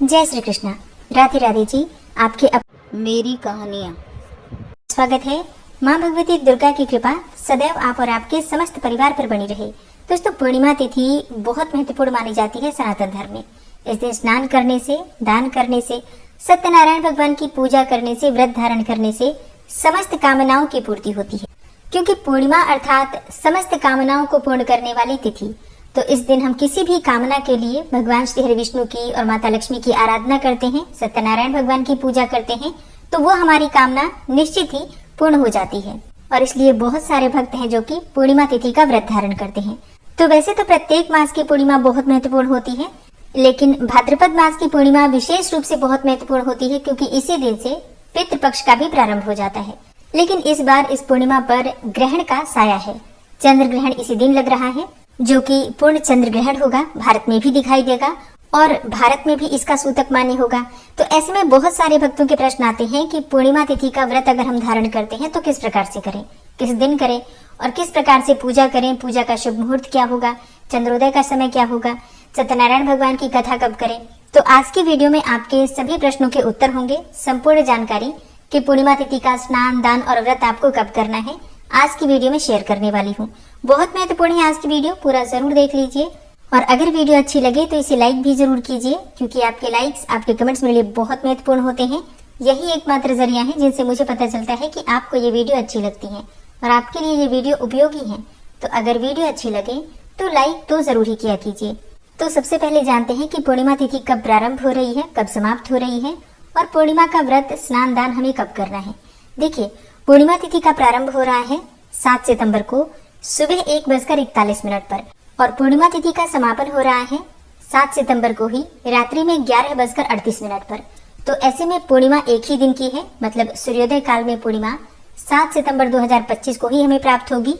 जय श्री कृष्णा। राधे राधे जी। आपके मेरी कहानियाँ स्वागत है। माँ भगवती दुर्गा की कृपा सदैव आप और आपके समस्त परिवार पर बनी रहे। दोस्तों, पूर्णिमा तिथि बहुत महत्वपूर्ण मानी जाती है सनातन धर्म में। इस दिन स्नान करने से, दान करने से, सत्यनारायण भगवान की पूजा करने से, व्रत धारण करने से समस्त कामनाओं की पूर्ति होती है, क्योंकि पूर्णिमा अर्थात समस्त कामनाओं को पूर्ण करने वाली तिथि। तो इस दिन हम किसी भी कामना के लिए भगवान श्री हरि विष्णु की और माता लक्ष्मी की आराधना करते हैं, सत्यनारायण भगवान की पूजा करते हैं, तो वो हमारी कामना निश्चित ही पूर्ण हो जाती है। और इसलिए बहुत सारे भक्त हैं जो कि पूर्णिमा तिथि का व्रत धारण करते हैं। तो वैसे तो प्रत्येक मास की पूर्णिमा बहुत महत्वपूर्ण होती है, लेकिन भाद्रपद मास की पूर्णिमा विशेष रूप से बहुत महत्वपूर्ण होती है, क्योंकि इसी दिन से पितृपक्ष का भी प्रारंभ हो जाता है। लेकिन इस बार इस पूर्णिमा पर ग्रहण का साया है। चंद्र ग्रहण इसी दिन लग रहा है, जो कि पूर्ण चंद्र ग्रहण होगा, भारत में भी दिखाई देगा और भारत में भी इसका सूतक मान्य होगा। तो ऐसे में बहुत सारे भक्तों के प्रश्न आते हैं कि पूर्णिमा तिथि का व्रत अगर हम धारण करते हैं तो किस प्रकार से करें, किस दिन करें और किस प्रकार से पूजा करें, पूजा का शुभ मुहूर्त क्या होगा, चंद्रोदय का समय क्या होगा, सत्यनारायण भगवान की कथा कब करें। तो आज की वीडियो में आपके सभी प्रश्नों के उत्तर होंगे, संपूर्ण जानकारी कि पूर्णिमा तिथि का स्नान, दान और व्रत आपको कब करना है आज की वीडियो में शेयर करने वाली हूँ। बहुत महत्वपूर्ण है आज की वीडियो, पूरा जरूर देख लीजिए। और अगर वीडियो अच्छी लगे तो इसे लाइक भी जरूर कीजिए, क्योंकि आपके लाइक्स, आपके कमेंट्स मेरे लिए बहुत महत्वपूर्ण होते हैं। यही एकमात्र जरिया है जिनसे मुझे पता चलता है कि आपको ये वीडियो अच्छी लगती है और आपके लिए ये वीडियो उपयोगी है। तो अगर वीडियो अच्छी लगे तो लाइक तो जरूर ही किया कीजिए। तो सबसे पहले जानते हैं कि पूर्णिमा तिथि कब प्रारंभ हो रही है, कब समाप्त हो रही है और पूर्णिमा का व्रत, स्नान, दान हमें कब करना है। देखिए, पूर्णिमा तिथि का प्रारंभ हो रहा है 7 सितंबर को सुबह 1:41 पर और पूर्णिमा तिथि का समापन हो रहा है 7 सितंबर को ही रात्रि में 11:38 पर। तो ऐसे में पूर्णिमा एक ही दिन की है, मतलब सूर्योदय काल में पूर्णिमा 7 सितंबर 2025 को ही हमें प्राप्त होगी।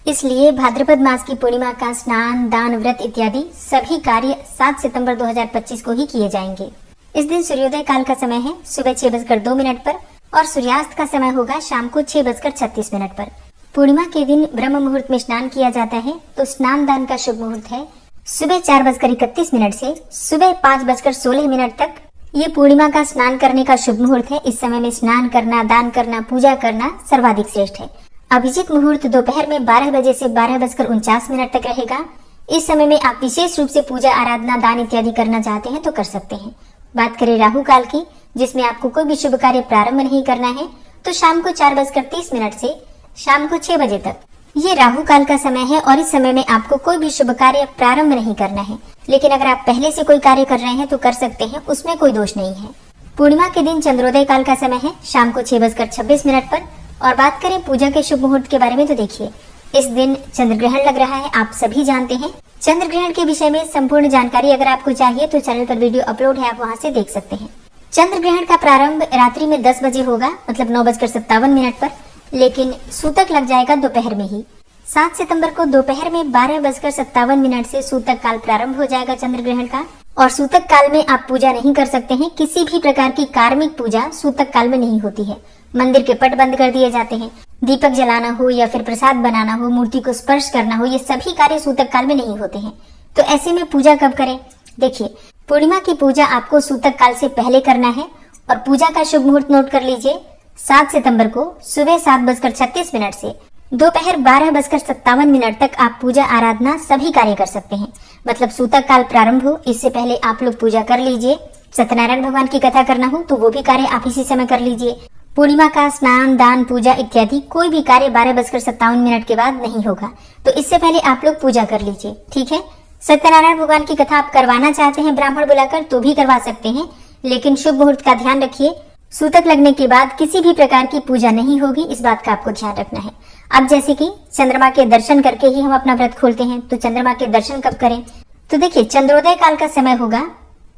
इसलिए भाद्रपद मास की पूर्णिमा का स्नान, दान, व्रत इत्यादि सभी कार्य 7 सितंबर 2025 को ही किए जाएंगे। इस दिन सूर्योदय काल का समय है सुबह 6:02 पर और सूर्यास्त का समय होगा शाम को 6:36 पर। पूर्णिमा के दिन ब्रह्म मुहूर्त में स्नान किया जाता है। तो स्नान दान का शुभ मुहूर्त है सुबह 4:31 से सुबह 5:16 तक। ये पूर्णिमा का स्नान करने का शुभ मुहूर्त है। इस समय में स्नान करना, दान करना, पूजा करना सर्वाधिक श्रेष्ठ है। अभिजीत मुहूर्त दोपहर में 12 बजे से 12:49 तक रहेगा। इस समय में आप विशेष रूप से पूजा, आराधना, दान इत्यादि करना चाहते हैं तो कर सकते हैं। बात करें राहु काल की, जिसमें आपको कोई भी शुभ कार्य प्रारंभ नहीं करना है, तो शाम को 4:30 से शाम को 6 बजे तक ये राहु काल का समय है और इस समय में आपको कोई भी शुभ कार्य प्रारंभ नहीं करना है। लेकिन अगर आप पहले से कोई कार्य कर रहे हैं तो कर सकते हैं, उसमें कोई दोष नहीं है। पूर्णिमा के दिन चंद्रोदय काल का समय है शाम को 6:26 पर। और बात करें पूजा के शुभ मुहूर्त के बारे में, तो देखिए, इस दिन चंद्र ग्रहण लग रहा है, आप सभी जानते हैं। चंद्र ग्रहण के विषय में संपूर्ण जानकारी अगर आपको चाहिए तो चैनल पर वीडियो अपलोड है, आप वहां से देख सकते हैं। चंद्र ग्रहण का प्रारंभ रात्रि में 10 बजे होगा, मतलब 9:57 पर, लेकिन सूतक लग जाएगा दोपहर में ही। 7 सितंबर को दोपहर में 12:57 से सूतक काल प्रारंभ हो जाएगा चंद्र ग्रहण का। और सूतक काल में आप पूजा नहीं कर सकते हैं। किसी भी प्रकार की कार्मिक पूजा सूतक काल में नहीं होती है। मंदिर के पट बंद कर दिए जाते हैं। दीपक जलाना हो या फिर प्रसाद बनाना हो, मूर्ति को स्पर्श करना हो, ये सभी कार्य सूतक काल में नहीं होते हैं। तो ऐसे में पूजा कब करें? देखिए, पूर्णिमा की पूजा आपको सूतक काल से पहले करना है और पूजा का शुभ मुहूर्त नोट कर लीजिए। 7 सितंबर को सुबह 7:36 से दोपहर 12:57 तक आप पूजा, आराधना सभी कार्य कर सकते हैं। मतलब सूतक काल प्रारंभ हो इससे पहले आप लोग पूजा कर लीजिए। सत्यनारायण भगवान की कथा करना हो तो वो भी कार्य आप इसी समय कर लीजिए। पूर्णिमा का स्नान, दान, पूजा इत्यादि कोई भी कार्य 12:57 के बाद नहीं होगा। तो इससे पहले आप लोग पूजा कर लीजिए, ठीक है। सत्यनारायण भगवान की कथा आप करवाना चाहते हैं ब्राह्मण बुलाकर तो भी करवा सकते हैं, लेकिन शुभ मुहूर्त का ध्यान रखिए। सूतक लगने के बाद किसी भी प्रकार की पूजा नहीं होगी, इस बात का आपको ध्यान रखना है। अब जैसे कि चंद्रमा के दर्शन करके ही हम अपना व्रत खोलते हैं, तो चंद्रमा के दर्शन कब करें? तो देखिए, चंद्रोदय काल का समय होगा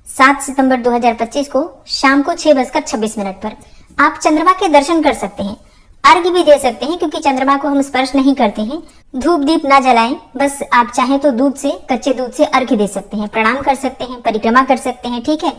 7 सितंबर 2025 को शाम को 6:26 पर। आप चंद्रमा के दर्शन कर सकते हैं, अर्घ्य भी दे सकते हैं, क्योंकि चंद्रमा को हम स्पर्श नहीं करते हैं। धूप दीप ना जलाएं, बस आप चाहें तो दूध से, कच्चे दूध से अर्घ्य दे सकते हैं, प्रणाम कर सकते हैं, परिक्रमा कर सकते हैं, ठीक है।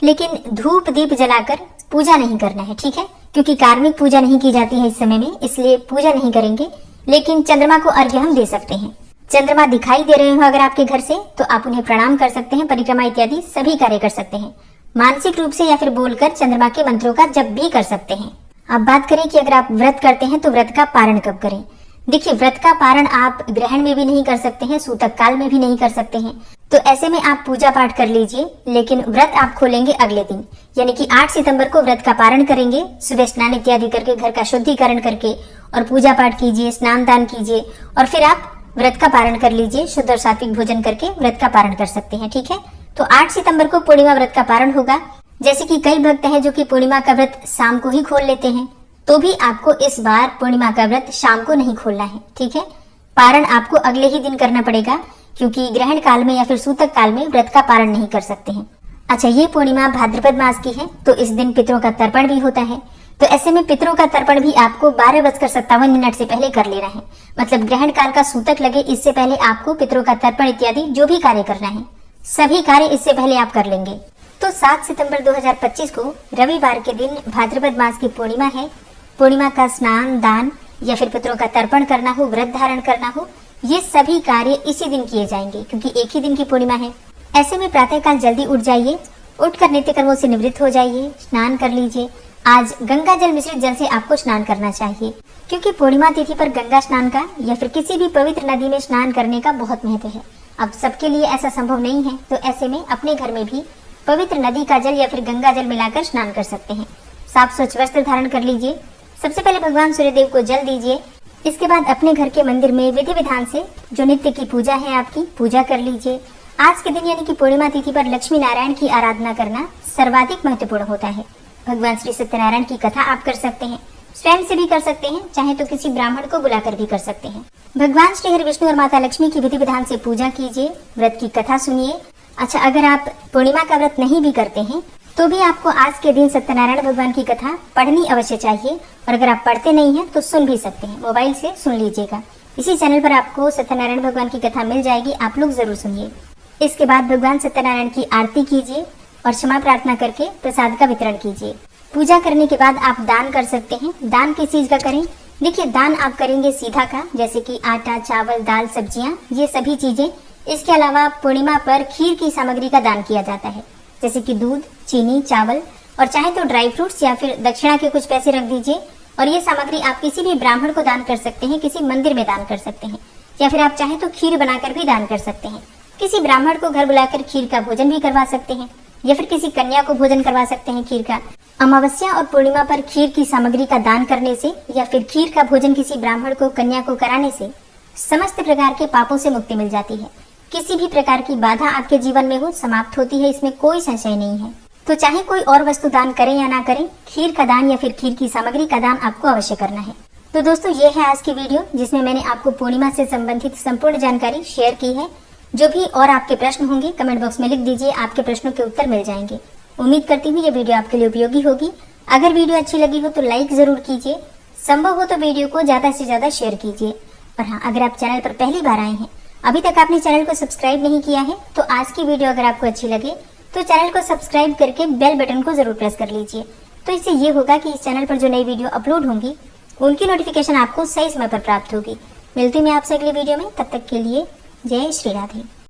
लेकिन धूप दीप जलाकर पूजा नहीं करना है, ठीक है, क्योंकि कार्मिक पूजा नहीं की जाती है इस समय में, इसलिए पूजा नहीं करेंगे। लेकिन चंद्रमा को अर्घ्य हम दे सकते हैं। चंद्रमा दिखाई दे रहे हो अगर आपके घर से, तो आप उन्हें प्रणाम कर सकते हैं, परिक्रमा इत्यादि सभी कार्य कर सकते हैं। मानसिक रूप से या फिर बोलकर चंद्रमा के मंत्रों का जप भी कर सकते हैं। अब बात करें कि अगर आप व्रत करते हैं तो व्रत का पारण कब करें। देखिए, व्रत का पारण आप ग्रहण में भी नहीं कर सकते हैं, सूतक काल में भी नहीं कर सकते हैं। तो ऐसे में आप पूजा पाठ कर लीजिए, लेकिन व्रत आप खोलेंगे अगले दिन, यानी कि 8 सितंबर को व्रत का पारण करेंगे। सुबह स्नान इत्यादि करके, घर का शुद्धिकरण करके और पूजा पाठ कीजिए, स्नान दान कीजिए और फिर आप व्रत का पारण कर लीजिए। शुद्ध और सात्विक भोजन करके व्रत का पारण कर सकते हैं, ठीक है। तो 8 सितंबर को पूर्णिमा व्रत का पारण होगा। जैसे कि कई भक्त हैं जो कि पूर्णिमा का व्रत शाम को ही खोल लेते हैं, तो भी आपको इस बार पूर्णिमा का व्रत शाम को नहीं खोलना है, ठीक है। पारण आपको अगले ही दिन करना पड़ेगा, क्योंकि ग्रहण काल में या फिर सूतक काल में व्रत का पारण नहीं कर सकते हैं। अच्छा, ये पूर्णिमा भाद्रपद मास की है, तो इस दिन पितरों का तर्पण भी होता है। तो ऐसे में पितरों का तर्पण भी आपको 12:57 से पहले कर लेना है। मतलब ग्रहण काल का सूतक लगे इससे पहले आपको पितरों का तर्पण इत्यादि जो भी कार्य करना है, सभी कार्य इससे पहले आप कर लेंगे। तो 7 सितंबर 2025 को रविवार के दिन भाद्रपद मास की पूर्णिमा है। पूर्णिमा का स्नान दान या फिर पितरों का तर्पण करना हो, व्रत धारण करना हो, ये सभी कार्य इसी दिन किए जाएंगे, क्योंकि एक ही दिन की पूर्णिमा है। ऐसे में प्रातःकाल जल्दी उठ जाइए, उठकर नित्य कर्मों से निवृत्त हो जाइए, स्नान कर लीजिए। आज गंगा जल मिश्रित जल से आपको स्नान करना चाहिए, क्योंकि पूर्णिमा तिथि पर गंगा स्नान का या फिर किसी भी पवित्र नदी में स्नान करने का बहुत महत्व है। अब सबके लिए ऐसा संभव नहीं है, तो ऐसे में अपने घर में भी पवित्र नदी का जल या फिर गंगा जल मिलाकर स्नान कर सकते हैं। साफ स्वच्छ वस्त्र धारण कर लीजिए। सबसे पहले भगवान सूर्यदेव को जल दीजिए। इसके बाद अपने घर के मंदिर में विधि विधान से जो नित्य की पूजा है आपकी पूजा कर लीजिए। आज के दिन यानी कि पूर्णिमा तिथि पर लक्ष्मी नारायण की आराधना करना सर्वाधिक महत्वपूर्ण होता है। भगवान श्री सत्यनारायण की कथा आप कर सकते हैं, स्वयं से भी कर सकते हैं, चाहे तो किसी ब्राह्मण को बुलाकर भी कर सकते हैं। भगवान श्री हरि विष्णु और माता लक्ष्मी की विधि विधान से पूजा कीजिए, व्रत की कथा सुनिए। अच्छा, अगर आप पूर्णिमा का व्रत नहीं भी करते हैं तो भी आपको आज के दिन सत्यनारायण भगवान की कथा पढ़नी अवश्य चाहिए, और अगर आप पढ़ते नहीं हैं तो सुन भी सकते हैं, मोबाइल से सुन लीजिएगा। इसी चैनल पर आपको सत्यनारायण भगवान की कथा मिल जाएगी, आप लोग जरूर सुनिए। इसके बाद भगवान सत्यनारायण की आरती कीजिए और क्षमा प्रार्थना करके प्रसाद का वितरण कीजिए। पूजा करने के बाद आप दान कर सकते हैं। दान किस चीज का करें? देखिए, दान आप करेंगे सीधा का, जैसे कि आटा, चावल, दाल, सब्जियां, ये सभी चीजें। इसके अलावा पूर्णिमा पर खीर की सामग्री का दान किया जाता है, जैसे कि दूध, चीनी, चावल और चाहे तो ड्राई फ्रूट्स या फिर दक्षिणा के कुछ पैसे रख दीजिए। और ये सामग्री आप किसी भी ब्राह्मण को दान कर सकते हैं, किसी मंदिर में दान कर सकते हैं, या फिर आप चाहे तो खीर बनाकर भी दान कर सकते हैं। किसी ब्राह्मण को घर बुलाकर खीर का भोजन भी करवा सकते हैं, या फिर किसी कन्या को भोजन करवा सकते हैं खीर का। अमावस्या और पूर्णिमा पर खीर की सामग्री का दान करने से या फिर खीर का भोजन किसी ब्राह्मण को, कन्या को कराने से समस्त प्रकार के पापों से मुक्ति मिल जाती है। किसी भी प्रकार की बाधा आपके जीवन में हो, समाप्त होती है, इसमें कोई संशय नहीं है। तो चाहे कोई और वस्तु दान करें या ना करें, खीर का दान या फिर खीर की सामग्री का दान आपको अवश्य करना है। तो दोस्तों, ये है आज की वीडियो, जिसमें मैंने आपको पूर्णिमा से संबंधित संपूर्ण जानकारी शेयर की है। जो भी और आपके प्रश्न होंगे कमेंट बॉक्स में लिख दीजिए, आपके प्रश्नों के उत्तर मिल जाएंगे। उम्मीद करती हूँ ये वीडियो आपके लिए उपयोगी होगी। अगर वीडियो अच्छी लगी हो तो लाइक जरूर कीजिए, संभव हो तो वीडियो को ज्यादा से ज्यादा शेयर कीजिए। और हाँ, अगर आप चैनल पर पहली बार आए हैं, अभी तक आपने चैनल को सब्सक्राइब नहीं किया है, तो आज की वीडियो अगर आपको अच्छी लगे तो चैनल को सब्सक्राइब करके बेल बटन को जरूर प्रेस कर लीजिए। तो इससे ये होगा कि इस चैनल पर जो नई वीडियो अपलोड होंगी उनकी नोटिफिकेशन आपको सही समय पर प्राप्त होगी। मिलती हूँ मैं आपसे अगली वीडियो में, तब तक के लिए जय श्री राधे।